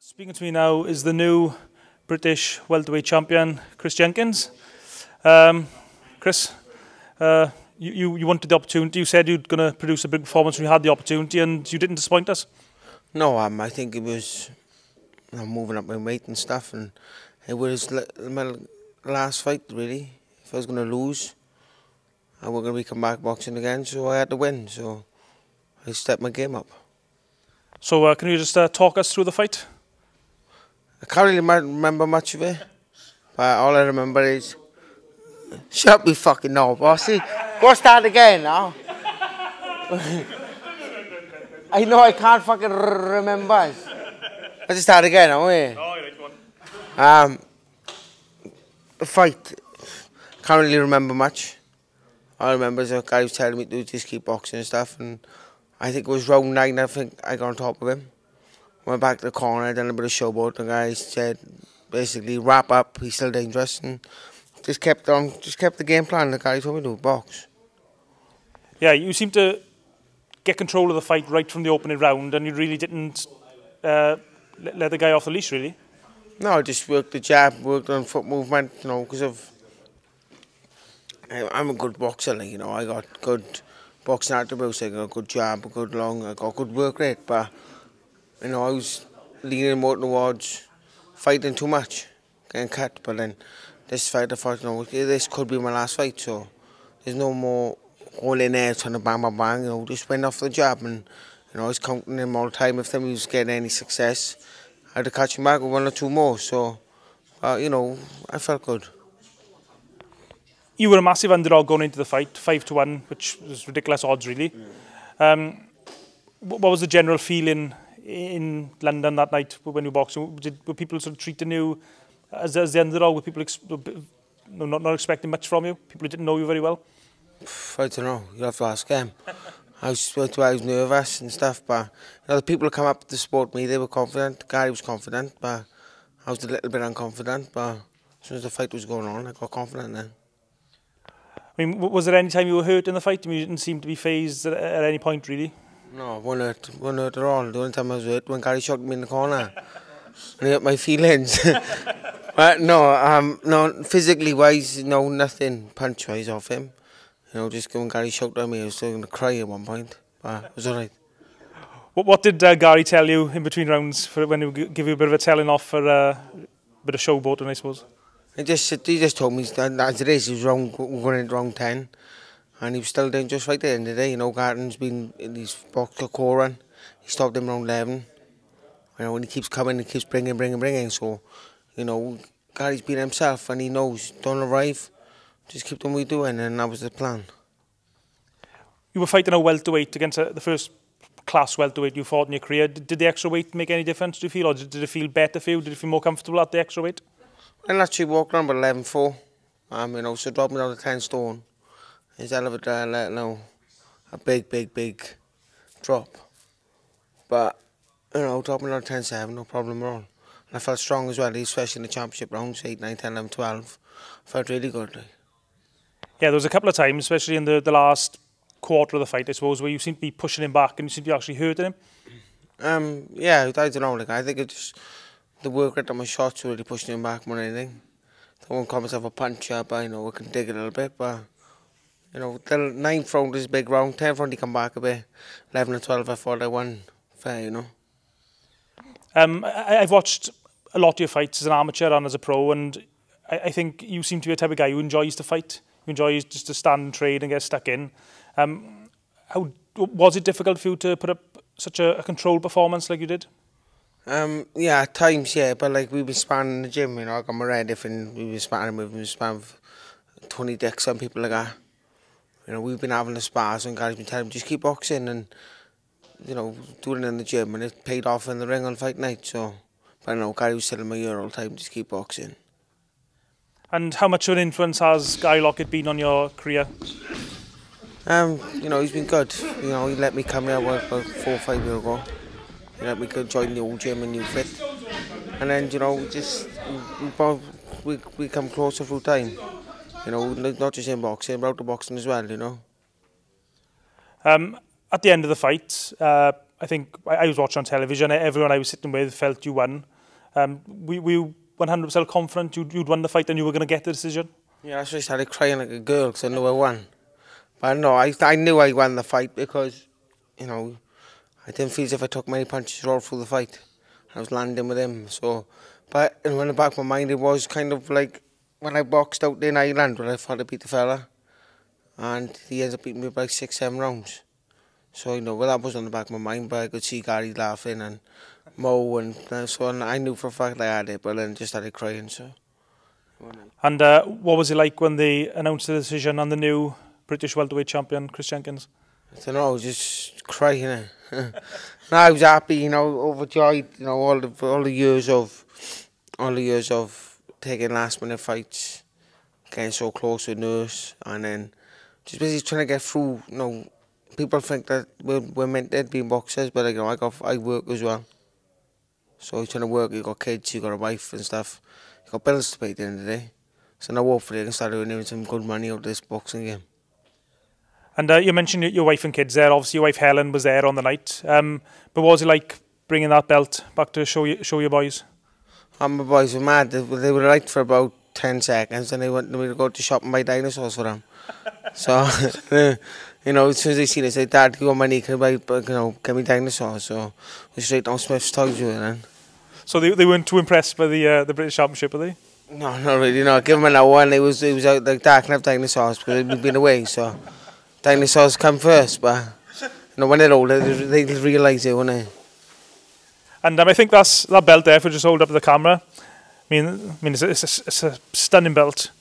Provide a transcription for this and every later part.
Speaking to me now is the new British Welterweight champion, Chris Jenkins. Chris, you wanted the opportunity. You said you were going to produce a big performance when you had the opportunity, and you didn't disappoint us. No, I think it was moving up my weight and stuff, and it was my last fight really. If I was going to lose, I was going to be come back boxing again, so I had to win. So I stepped my game up. So can you just talk us through the fight? I can't really remember much of it, but all I remember is, shut me fucking knob, bossy. Go start again now. I know I can't fucking remember. Let's start again, aren't we? Oh, you're right, go on. The fight, can't really remember much. All I remember is a guy was telling me to just keep boxing and stuff, and I think it was round 9, I think I got on top of him. Went back to the corner, done a bit of showboat. The guy said, basically, wrap up, he's still dangerous, and just kept the game plan. The guy told me to box. Yeah, you seem to get control of the fight right from the opening round, and you really didn't let the guy off the leash, really. No, I just worked the jab, worked on foot movement, you know, because I'm a good boxer, like, you know, I got good boxing attributes, I got a good jab, a good long, I got good work rate, but you know, I was leaning more towards fighting too much, getting cut. But then this fight, I thought, you know, this could be my last fight, so there's no more going in there trying to bang, bang, bang. You know, just went off the jab, and you know, I was counting him all the time. If he was getting any success, I had to catch him back with 1 or 2 more. So, you know, I felt good. You were a massive underdog going into the fight, 5-1, which was ridiculous odds, really. What was the general feeling in London that night when you were boxing? Were people sort of treating you as the underdog? Were people not expecting much from you? People who didn't know you very well? I don't know. You have to ask him. I was nervous and stuff, but you know, the people who come up to support me, they were confident. Gary was confident, but I was a little bit unconfident. But as soon as the fight was going on, I got confident then. I mean, was there any time you were hurt in the fight? I mean, you didn't seem to be phased at any point, really. No, wasn't hurt at all. The only time I was hurt when Gary shot me in the corner. And he hurt my feelings. But no, physically wise, no, nothing punch wise off him. You know, just when Gary shot at me, I was still going to cry at one point. But it was alright. What did Gary tell you in between rounds for when he would give you a bit of a telling off for a bit of showboating, I suppose? He just told me that as it is, he was going into round 10. And he was still dangerous right at the end of the day. You know, Garton's been in his boxer core run. He stopped him around 11. You know, when he keeps coming, he keeps bringing. So, you know, Gary's been himself and he knows, don't arrive, just keep doing what you're doing, and that was the plan. You were fighting a welterweight against the first class welterweight you fought in your career. Did the extra weight make any difference, do you feel? Or did it feel better for you? Did you feel more comfortable at the extra weight? I actually walked around about 11.4. You know, so dropping down to 10 stone. Is hell of a big drop. But, you know, dropping down to 10.7, no problem at all. And I felt strong as well, especially in the championship rounds, 8, 9, 10, 11, 12. I felt really good. Like. Yeah, there was a couple of times, especially in the last quarter of the fight, I suppose, where you seemed to be pushing him back and you seemed to be actually hurting him. Yeah, I don't know. Like, I think it's just the work rate on my shots really pushing him back more than anything. I won't call myself a puncher, but, you know, I can dig a little bit, but you know, the 9th round is a big round, 10th round he come back a bit, 11 and 12 I thought I won fair, you know. I've watched a lot of your fights as an amateur and as a pro, and I think you seem to be a type of guy who enjoys to fight, who enjoys just to stand and trade and get stuck in. How was it difficult for you to put up such a controlled performance like you did? Yeah, at times, yeah, but like we've been sparring in the gym, you know, I got my red if and we've been sparring with 20 dicks, some people like that. You know, we've been having the spars and Gary's been telling me just keep boxing and, you know, doing it in the gym, and it paid off in the ring on fight night, so, but I know Gary was telling my ear all the time, just keep boxing. And how much of an influence has Gary Lockett been on your career? You know, he's been good. You know, he let me come here about 4 or 5 years ago. He let me go join the old gym and new fit. And then, you know, we come closer through time. You know, not just in boxing, but out of boxing as well, you know. At the end of the fight, I think I was watching on television, everyone I was sitting with felt you won. Were you 100% confident you'd won the fight and you were going to get the decision? Yeah, that's why I started crying like a girl because I knew I won. But no, I knew I won the fight because, you know, I didn't feel as if I took many punches all through the fight. I was landing with him, so... But in the back of my mind, it was kind of like when I boxed out in Ireland, when I thought I beat the fella, and he ended up beating me by 6-7 rounds. So, you know, well, that was on the back of my mind, but I could see Gary laughing and Mo, and so on. I knew for a fact I had it, but then just started crying, so... And what was it like when they announced the decision on the new British Welterweight champion, Chris Jenkins? I don't know, just crying. No, I was happy, you know, overjoyed, you know, all the years of taking last minute fights, getting so close with Nurse, and then just basically trying to get through. You know, people think that we're meant to be boxers, but you know, I work as well. So you're trying to work. You got kids, you got a wife and stuff. You got bills to pay at the end of the day. So now hopefully I can start earning some good money out of this boxing game. And you mentioned your wife and kids there. Obviously, your wife Helen was there on the night. But what was it like bringing that belt back to show your boys? My boys were mad. They were right for about 10 seconds, and they wanted me to go to shop and buy dinosaurs for them. So, you know, as soon as they seen it, they said, "Dad, you got money? Can I buy, you know, get me dinosaurs?" So we straight down Smith's Toys with it then. So they weren't too impressed by the British Championship, were they? No, not really. No, give them an hour, and it was out like that. I can have dinosaurs because they've been away. So dinosaurs come first, but you know, when they're older, they realise it, won't they? And I think that belt there, if we just hold up to the camera, I mean, it's a stunning belt.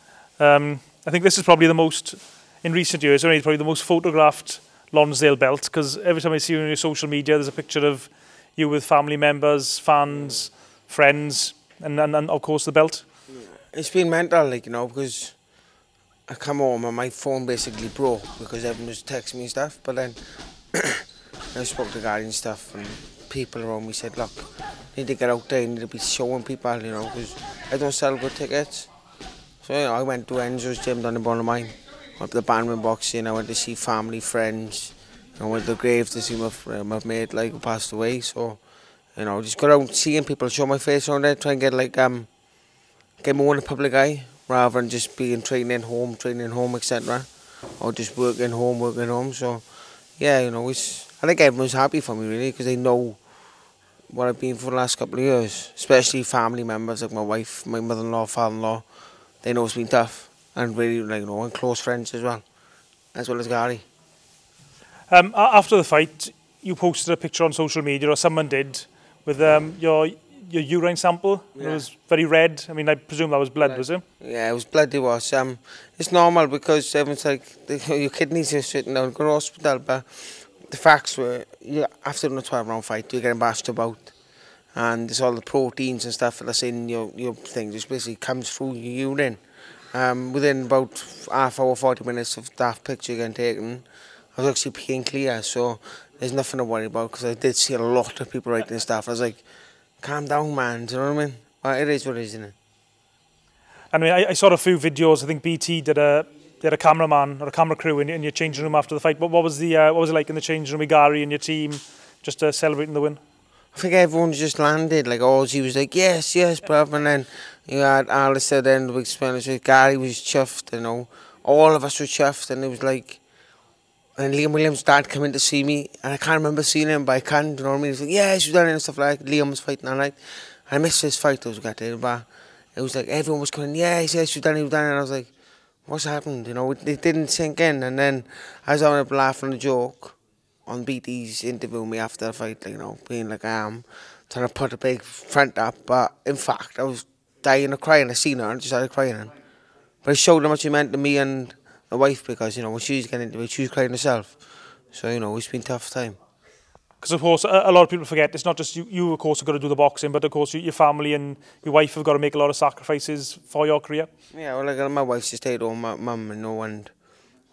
I think this is probably the most, in recent years, probably the most photographed Lonsdale belt, because every time I see you on your social media, there's a picture of you with family members, fans, friends, and of course the belt. It's been mental, like, you know, because I come home and my phone basically broke because everyone was texting me and stuff, but then I spoke to Gary and stuff, and people around me said, "Look, you need to get out there, you need to be showing people, you know, because I don't sell good tickets." So, you know, I went to Enzo's gym down the bottom of mine, went to the bandman boxing, I went to see family, friends, I went to the grave to see my mate, like, who passed away. So, you know, just go out seeing people, show my face around there, try and get, like, get more in the public eye, rather than just being training home, etc. Or just working home. So, yeah, you know, I think everyone's happy for me, really, because they know what I've been for the last couple of years, especially family members like my wife, my mother-in-law, father-in-law. They know it's been tough, and really, like, you know, and close friends as well as Gary. After the fight, you posted a picture on social media, or someone did, with your urine sample. Yeah. It was very red. I mean, I presume that was blood, was it? Yeah, it was blood. It was. It's normal because everyone's like, your kidneys are sitting down, go to hospital, but the facts were, after a 12-round fight, you're getting bashed about, and there's all the proteins and stuff that's in your thing, just basically comes through your urine. Within about half hour, 40 minutes of that picture getting taken, I was actually peeing clear, so there's nothing to worry about, because I did see a lot of people writing stuff. I was like, calm down, man, do you know what I mean? Well, it is what it is, isn't it? I mean, I saw a few videos. I think BT did a cameraman or a camera crew in your changing room after the fight. But what was it like in the changing room with Gary and your team, just celebrating the win? I think everyone just landed. Like, Ozzy was like, yes, bruv. And then you had Alistair then, the big Spanish. Gary was chuffed, you know. All of us were chuffed, and it was like, and Liam Williams' dad came in to see me, and I can't remember seeing him, but I can, you know what I mean? He was like, yes, you've done it and stuff like that. Liam was fighting that night. I missed his fight, I was gutted, but it was like everyone was going, yes, you've done it, and I was like, what's happened? You know, it didn't sink in. And then I was having a laugh and a joke on BT's interview me after the fight, like, you know, being like I am, trying to put a big front up, but in fact, I was dying of crying. I seen her and just started crying. But it showed how much it meant to me and the wife, because, you know, when she was getting into it, she was crying herself. So, you know, it's been a tough time. Because, of course, a lot of people forget, it's not just you of course, have got to do the boxing, but, of course, your family and your wife have got to make a lot of sacrifices for your career. Yeah, well, like, my wife just stayed home, my mum, you know, and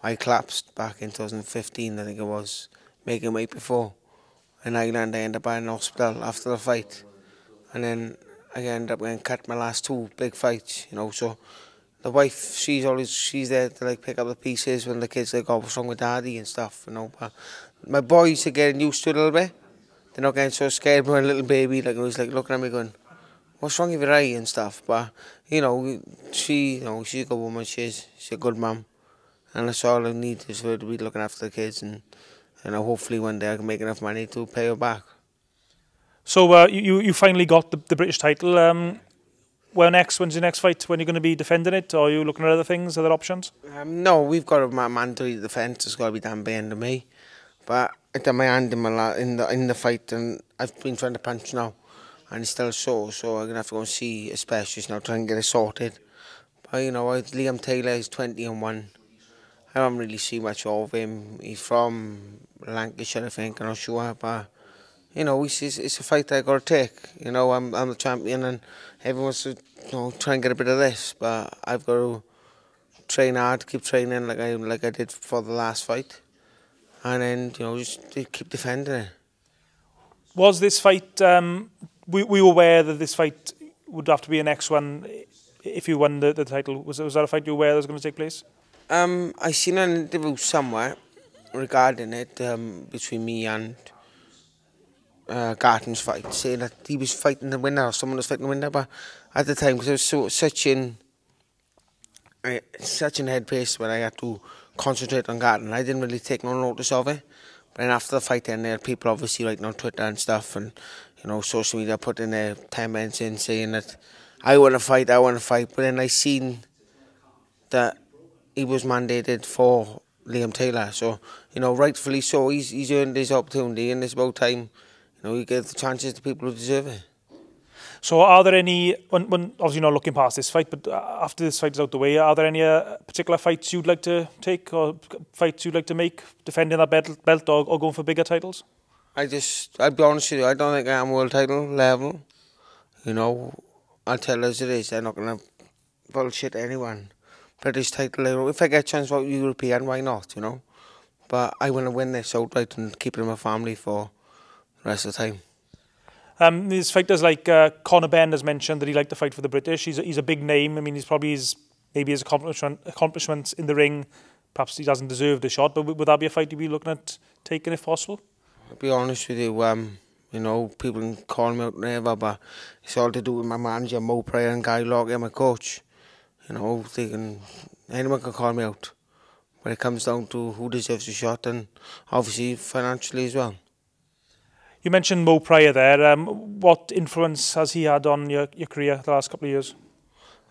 I collapsed back in 2015, I think it was, making weight before. In Ireland, I ended up in hospital after the fight. And then I ended up getting cut my last 2 big fights, you know, so the wife, she's there to, like, pick up the pieces when the kids, like, oh, what's wrong with daddy and stuff, you know, but my boys are getting used to it a little bit. They're not getting so scared by a little baby, like, who's like looking at me going, what's wrong with your eye and stuff. But, you know, she's a good woman, she's a good mum. And that's all I need is for her to be looking after the kids, and hopefully one day I can make enough money to pay her back. So you finally got the British title. When's your next fight? When are you going to be defending it? Or are you looking at other things, other options? No, we've got a mandatory defence. It's got to be done by the end of May. But I done my hand in the fight, and I've been trying to punch now, and it's still sore. So I'm gonna have to go and see a specialist now, try and get it sorted. But you know, Liam Taylor is 20-1. I don't really see much of him. He's from Lancashire, I think. I'm not sure, but you know, it's a fight I got to take. You know, I'm the champion, and everyone wants to try and get a bit of this, but I've got to train hard, keep training like I did for the last fight, and then just keep defending it. Was this fight? Were you aware that this fight would have to be a next one if you won the title? Was that a fight you were aware that was going to take place? I seen an interview somewhere regarding it between me and Garton's fight, saying that he was fighting the winner or someone was fighting the winner. But at the time, because I was such in headpace where I had to concentrate on Garton, I didn't really take no notice of it. But then after the fight, then there are people obviously writing on Twitter and stuff, and social media putting their 10 minutes in saying that I want to fight. But then I seen that he was mandated for Liam Taylor, so rightfully so. He's earned his opportunity, and it's about time you give the chances to people who deserve it. So are there any, when obviously not looking past this fight, but after this fight is out the way, are there any particular fights you'd like to take, or fights you'd like to make, defending that belt or going for bigger titles? I'll be honest with you, I don't think I'm world title level. I'll tell you as it is, they're not going to bullshit anyone. British title, if I get a chance for European, why not, But I want to win this outright and keep it in my family for the rest of the time. These fighters like Conor Benn has mentioned that he liked to fight for the British. He's a big name. I mean, he's probably maybe his accomplishments in the ring, perhaps he doesn't deserve the shot, but would that be a fight you'd be looking at taking if possible? I'll be honest with you, people can call me out never, but it's all to do with my manager, Mo Pryor, and Guy Lockett, my coach. Anyone can call me out, but it comes down to who deserves the shot, and obviously financially as well. You mentioned Mo Pryor there. What influence has he had on your career the last couple of years?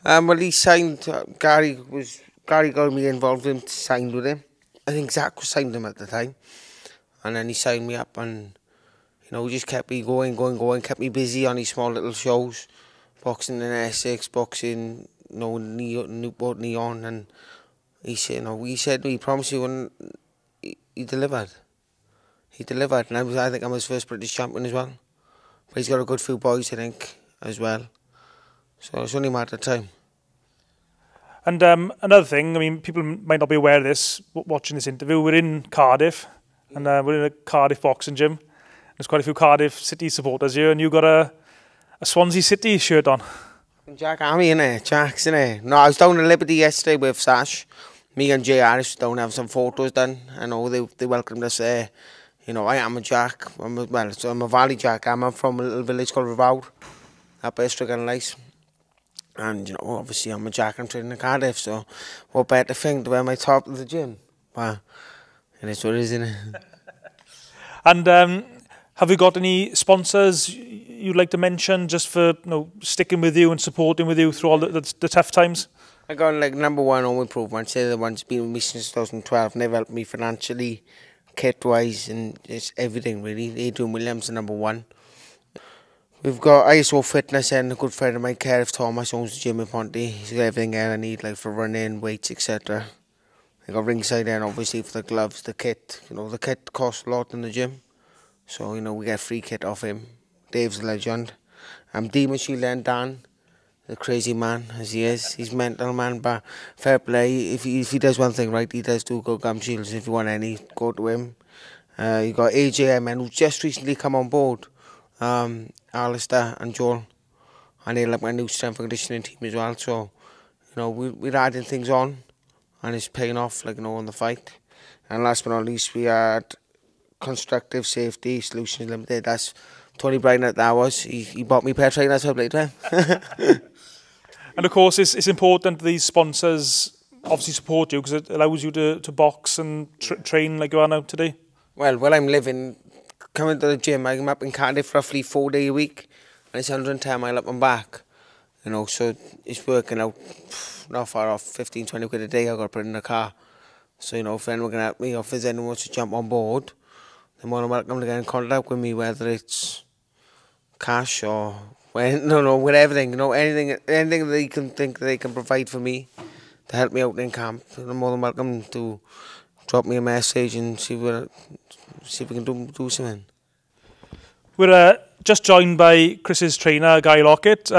Well, he signed, Gary got me involved in signed with him. I think Zach was signed him at the time, and then he signed me up, and he just kept me going, kept me busy on these small little shows, boxing in Essex, boxing Newport Neon, and he said he promised you, and he delivered. He delivered, and I think I'm his first British champion as well. But he's got a good few boys, I think, as well. So it's only a matter of time. And another thing, I mean, people might not be aware of this watching this interview. We're in Cardiff, and we're in a Cardiff boxing gym. There's quite a few Cardiff City supporters here, and you've got a Swansea City shirt on. Jack Army, innit? Jack's, innit? No, I was down in Liberty yesterday with Sash. Me and Jay Harris down having some photos done. I know they welcomed us there. I am a Jack. I'm a Valley Jack. I'm from a little village called Revowd, up by Strigan Lice. And, obviously I'm a Jack. I'm training in Cardiff, so what better thing to wear my top of the gym? Well, it is what it is, isn't it? And have you got any sponsors you'd like to mention just for sticking with you and supporting with you through all the tough times? I got number one home improvement. They're the ones been with me since 2012, and they've helped me financially, kit-wise, and it's everything really. Adrian Williams is number one. We've got ISO Fitness and a good friend of mine, Carif Thomas, owns the gym in Ponty. He's got everything there I need, like for running, weights, etc. I got ringside and obviously for the gloves, the kit. The kit costs a lot in the gym. So, we get free kit off him. Dave's a legend. Demon Shield and Dan, the crazy man as he is. He's mental, man, but fair play. If he does one thing right, he does do good gum shields. If you want any, go to him. You got AJMN, who's just recently come on board. Alistair and Joel. And they're like my new strength and conditioning team as well. So, we're adding things on, and it's paying off, on the fight. And last but not least, we had Constructive Safety Solutions Limited. That's Tony Bryan that was. He bought me a pair of trainers to play to him. And of course, it's important these sponsors obviously support you because it allows you to box and train like you are now today. Well, where I'm living, coming to the gym, I'm up in Cardiff roughly 4 days a week, and it's 110 mile up and back. You know, so it's working out not far off 15, 20 quid a day I've got to put in the car. So, you know, if anyone can help me or if there's anyone wants to jump on board, they're more than welcome to get in contact with me, whether it's cash or with everything, you know, anything they can think they can provide for me to help me out in camp. They're more than welcome to drop me a message and see if we can do something. We're just joined by Chris's trainer, Guy Lockett.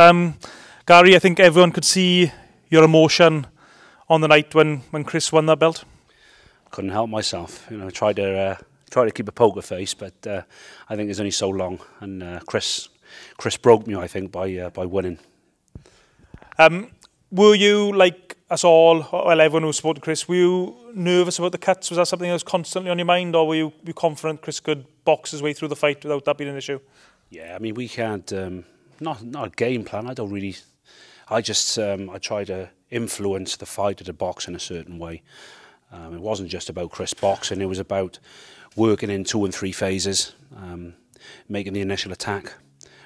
Gary, I think everyone could see your emotion on the night when Chris won that belt. Couldn't help myself. You know, I tried to keep a poker face, but I think it's only so long. And Chris broke me, I think, by winning. Were you, like us all, well, everyone who supported Chris, were you nervous about the cuts? Was that something that was constantly on your mind, or were you confident Chris could box his way through the fight without that being an issue? Yeah, I mean, we had not a game plan. I don't really. I just I try to influence the fighter to box in a certain way. It wasn't just about Chris boxing. It was about working in 2 and 3 phases, making the initial attack,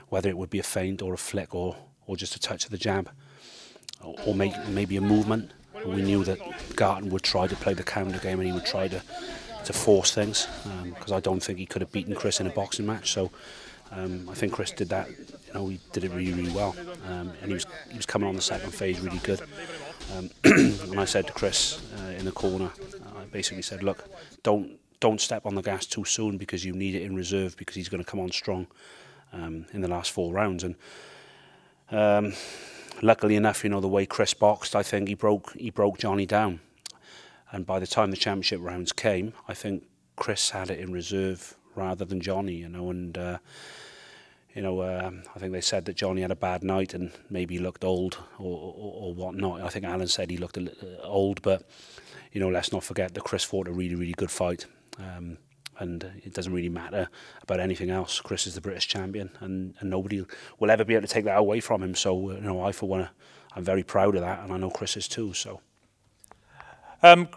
whether it would be a feint or a flick or just a touch of the jab, or maybe a movement. We knew that Garton would try to play the counter game and he would try to force things, because I don't think he could have beaten Chris in a boxing match. So I think Chris did that. You know, he did it really well, and he was coming on the second phase really good. And I said to Chris in the corner, I basically said, look, don't step on the gas too soon because you need it in reserve, because he's going to come on strong in the last 4 rounds. And luckily enough, you know, the way Chris boxed, I think he broke Johnny down. And by the time the championship rounds came, I think Chris had it in reserve rather than Johnny, you know. And I think they said that Johnny had a bad night and maybe he looked old or whatnot. I think Alan said he looked a little old, but you know, let's not forget that Chris fought a really good fight. And it doesn't really matter about anything else. Chris is the British champion, and nobody will ever be able to take that away from him. So, you know, I for one, I'm very proud of that, and I know Chris is too. So,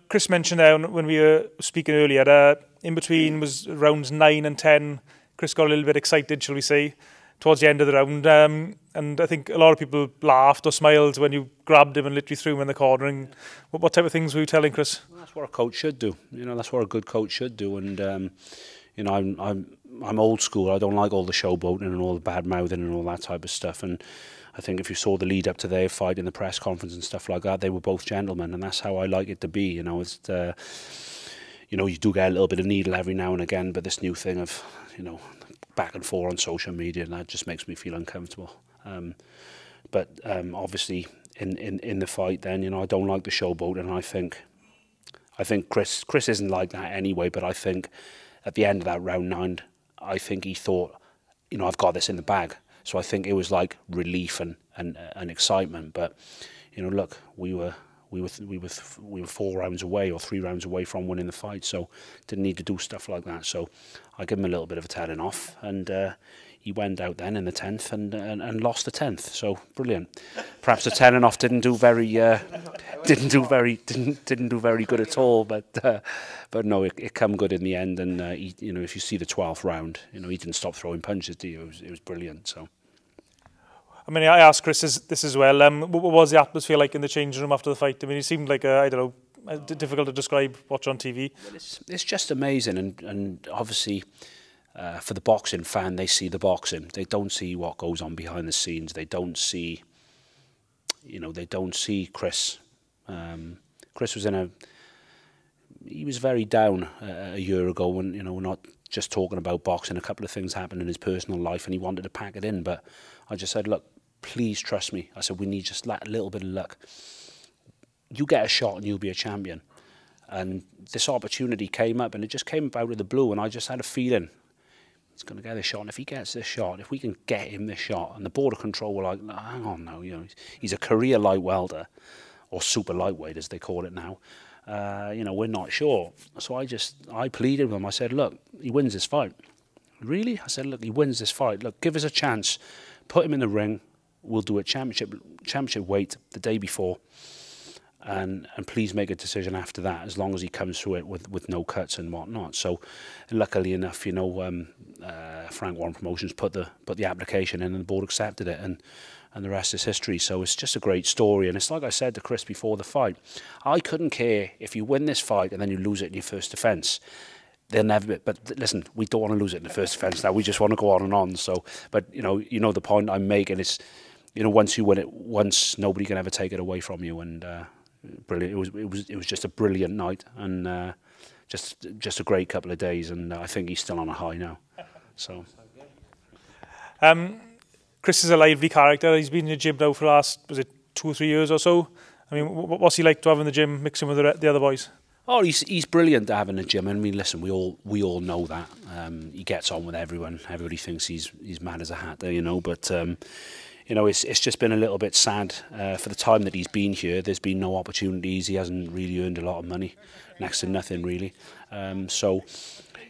Chris mentioned there when we were speaking earlier, in between was rounds 9 and 10. Chris got a little bit excited, shall we say, towards the end of the round, and I think a lot of people laughed or smiled when you grabbed him and literally threw him in the corner. And what type of things were you telling Chris? Well, that's what a coach should do. You know, that's what a good coach should do. And you know, I'm old school. I don't like all the showboating and all the bad mouthing and all that type of stuff. And I think if you saw the lead up to their fight in the press conference and stuff like that, they were both gentlemen, and that's how I like it to be. You know, it's you know, you do get a little bit of needle every now and again, but this new thing of, you know, back and forth on social media, and that just makes me feel uncomfortable. But obviously in the fight, then, you know, I don't like the showboat, and I think Chris isn't like that anyway. But I think at the end of that round 9, I think he thought, you know, I've got this in the bag. So I think it was like relief and excitement. But you know, look, we were 4 rounds away or 3 rounds away from winning the fight, so didn't need to do stuff like that. So I give him a little bit of a telling off, and he went out then in the 10th and lost the 10th. So brilliant. Perhaps the telling off didn't do very good at all, but no, it come good in the end. And you know, if you see the 12th round, you know, he didn't stop throwing punches, did he? It was brilliant. So. I mean, I asked Chris this as well. What was the atmosphere like in the changing room after the fight? I mean, it seemed like, I don't know, difficult to describe, watch on TV. Well, it's just amazing, and obviously for the boxing fan, they see the boxing. They don't see what goes on behind the scenes. They don't see, you know, they don't see Chris. Chris was he was very down a year ago when, you know, we're not just talking about boxing. A couple of things happened in his personal life, and he wanted to pack it in, but I just said, look, please trust me. I said, we need just a little bit of luck. You get a shot and you'll be a champion. And this opportunity came up, and it just came up out of the blue, and I just had a feeling he's going to get this shot. And if he gets this shot, if we can get him this shot, and the border control were like, hang on now, you know, he's a career light welter, or super lightweight as they call it now. You know, we're not sure. So I pleaded with him. I said, look, he wins this fight. really? I said, look, he wins this fight. Look, give us a chance. Put him in the ring. We'll do it championship weight the day before. And please make a decision after that, as long as he comes through it with no cuts and whatnot. So, luckily enough, you know, Frank Warren Promotions put the application in, and the board accepted it, and the rest is history. So it's just a great story, and it's like I said to Chris before the fight, I couldn't care if you win this fight and then you lose it in your first defence. They'll never be, but listen, we don't want to lose it in the first defence now. We just want to go on and on. So, but you know the point I'm making is, you know, once you win it once, nobody can ever take it away from you. And brilliant. It was just a brilliant night, and just a great couple of days. And I think he's still on a high now. So. Chris is a lively character. He's been in the gym now for the last, was it 2 or 3 years or so? I mean, what's he like to have in the gym, mixing with the other boys? Oh, he's brilliant to have in the gym. I mean, listen, we all know that. He gets on with everyone. Everybody thinks he's mad as a hat there, you know. But you know, it's just been a little bit sad for the time that he's been here. There's been no opportunities. He hasn't really earned a lot of money, next to nothing really. So,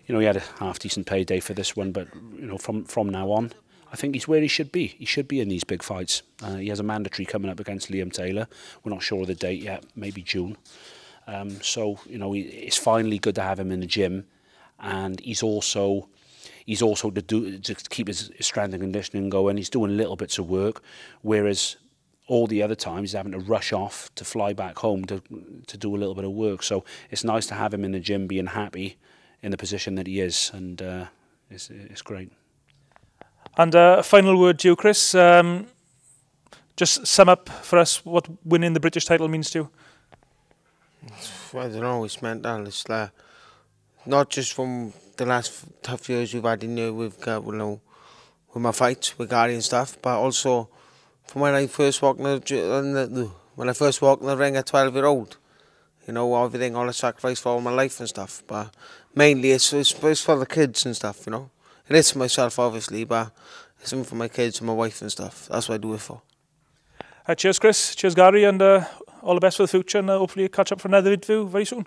you know, he had a half decent payday for this one. But you know, from now on, I think he's where he should be. He should be in these big fights. He has a mandatory coming up against Liam Taylor. We're not sure of the date yet, maybe June. So, you know, it's finally good to have him in the gym, and he's also to keep his strength and conditioning going. He's doing little bits of work, whereas all the other times he's having to rush off to fly back home to do a little bit of work. So it's nice to have him in the gym, being happy in the position that he is, and it's great. And final word to you, Chris. Just sum up for us what winning the British title means to you. I don't know, it's mental. It's like, not just from the last tough years we've had in here with my fights with Gary and stuff, but also from when I first walked in the ring at 12-year-old. You know, everything, all the sacrifice for all my life and stuff. But mainly it's for the kids and stuff, you know. It is for myself, obviously, but it's something for my kids and my wife and stuff. That's what I do it for. Cheers, Chris. Cheers, Gary, and all the best for the future, and hopefully catch up for another interview very soon.